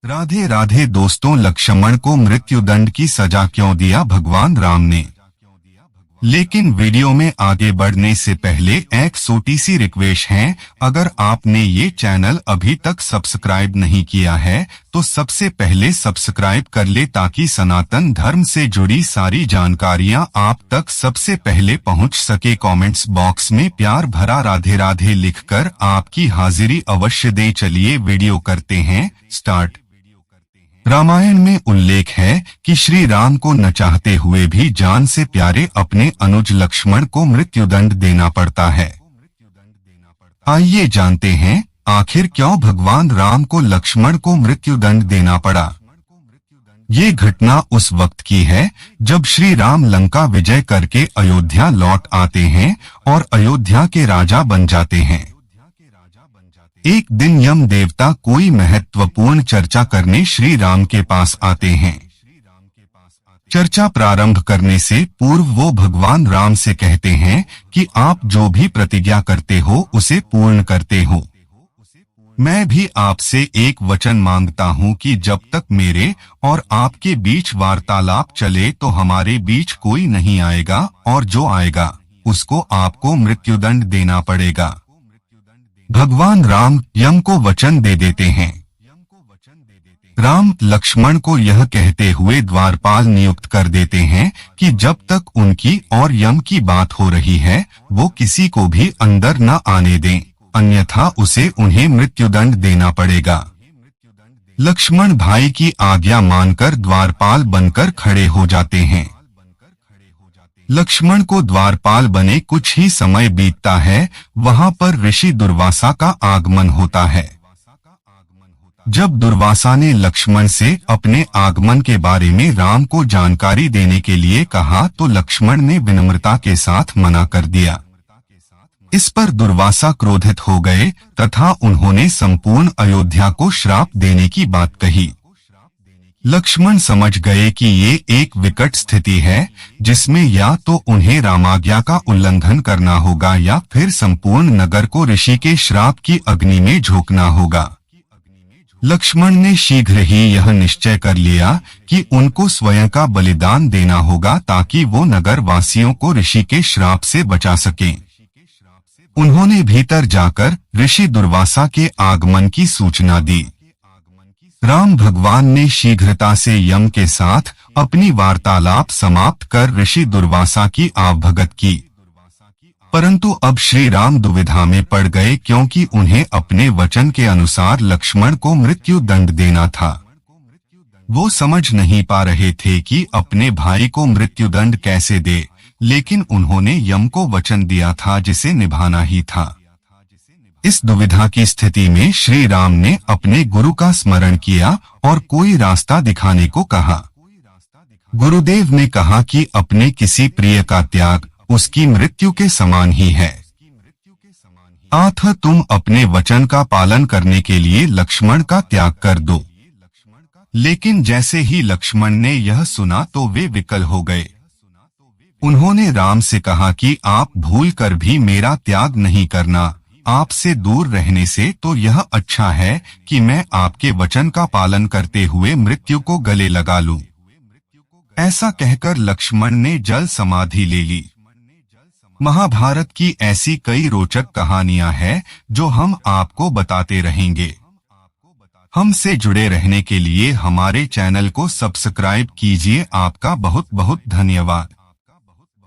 राधे राधे दोस्तों, लक्ष्मण को मृत्युदंड की सजा क्यों दिया भगवान राम ने। लेकिन वीडियो में आगे बढ़ने से पहले एक छोटी सी रिक्वेस्ट है, अगर आपने ये चैनल अभी तक सब्सक्राइब नहीं किया है तो सबसे पहले सब्सक्राइब कर ले ताकि सनातन धर्म से जुड़ी सारी जानकारियां आप तक सबसे पहले पहुंच सके। कमेंट्स बॉक्स में प्यार भरा राधे राधे लिखकर आपकी हाजिरी अवश्य दे। चलिए वीडियो करते हैं स्टार्ट। रामायण में उल्लेख है कि श्री राम को न चाहते हुए भी जान से प्यारे अपने अनुज लक्ष्मण को मृत्युदंड देना पड़ता है। आइए जानते हैं आखिर क्यों भगवान राम को लक्ष्मण को मृत्युदंड देना पड़ा। ये घटना उस वक्त की है जब श्री राम लंका विजय करके अयोध्या लौट आते हैं और अयोध्या के राजा बन जाते हैं। एक दिन यम देवता कोई महत्वपूर्ण चर्चा करने श्री राम के पास आते हैं। चर्चा प्रारंभ करने से पूर्व वो भगवान राम से कहते हैं कि आप जो भी प्रतिज्ञा करते हो उसे पूर्ण करते हो। मैं भी आपसे एक वचन मांगता हूँ कि जब तक मेरे और आपके बीच वार्तालाप चले तो हमारे बीच कोई नहीं आएगा, और जो आएगा उसको आपको मृत्युदंड देना पड़ेगा। भगवान राम यम को वचन दे देते हैं। राम लक्ष्मण को यह कहते हुए द्वारपाल नियुक्त कर देते हैं कि जब तक उनकी और यम की बात हो रही है वो किसी को भी अंदर न आने दें, अन्यथा उसे उन्हें मृत्युदंड देना पड़ेगा। लक्ष्मण भाई की आज्ञा मानकर द्वारपाल बनकर खड़े हो जाते हैं। लक्ष्मण को द्वारपाल बने कुछ ही समय बीतता है, वहां पर ऋषि दुर्वासा का आगमन होता है। जब दुर्वासा ने लक्ष्मण से अपने आगमन के बारे में राम को जानकारी देने के लिए कहा तो लक्ष्मण ने विनम्रता के साथ मना कर दिया। इस पर दुर्वासा क्रोधित हो गए तथा उन्होंने संपूर्ण अयोध्या को श्राप देने की बात कही। लक्ष्मण समझ गए कि ये एक विकट स्थिति है जिसमें या तो उन्हें रामाज्ञा का उल्लंघन करना होगा या फिर संपूर्ण नगर को ऋषि के श्राप की अग्नि में झोंकना होगा। लक्ष्मण ने शीघ्र ही यह निश्चय कर लिया कि उनको स्वयं का बलिदान देना होगा ताकि वो नगर वासियों को ऋषि के श्राप से बचा सकें। उन्होंने भीतर जाकर ऋषि दुर्वासा के आगमन की सूचना दी। राम भगवान ने शीघ्रता से यम के साथ अपनी वार्तालाप समाप्त कर ऋषि दुर्वासा की आवभगत की, परंतु अब श्री राम दुविधा में पड़ गए क्योंकि उन्हें अपने वचन के अनुसार लक्ष्मण को मृत्यु दंड देना था। वो समझ नहीं पा रहे थे कि अपने भाई को मृत्युदंड कैसे दे, लेकिन उन्होंने यम को वचन दिया था जिसे निभाना ही था। इस दुविधा की स्थिति में श्री राम ने अपने गुरु का स्मरण किया और कोई रास्ता दिखाने को कहा। गुरुदेव ने कहा कि अपने किसी प्रिय का त्याग उसकी मृत्यु के समान ही है, अतः तुम अपने वचन का पालन करने के लिए लक्ष्मण का त्याग कर दो। लेकिन जैसे ही लक्ष्मण ने यह सुना तो वे विकल हो गए। उन्होंने राम से कहा कि आप भूल कर भी मेरा त्याग नहीं करना, आपसे दूर रहने से तो यह अच्छा है कि मैं आपके वचन का पालन करते हुए मृत्यु को गले लगा लूं। ऐसा कहकर लक्ष्मण ने जल समाधि ले ली। महाभारत की ऐसी कई रोचक कहानियां हैं जो हम आपको बताते रहेंगे। हमसे जुड़े रहने के लिए हमारे चैनल को सब्सक्राइब कीजिए। आपका बहुत बहुत धन्यवाद।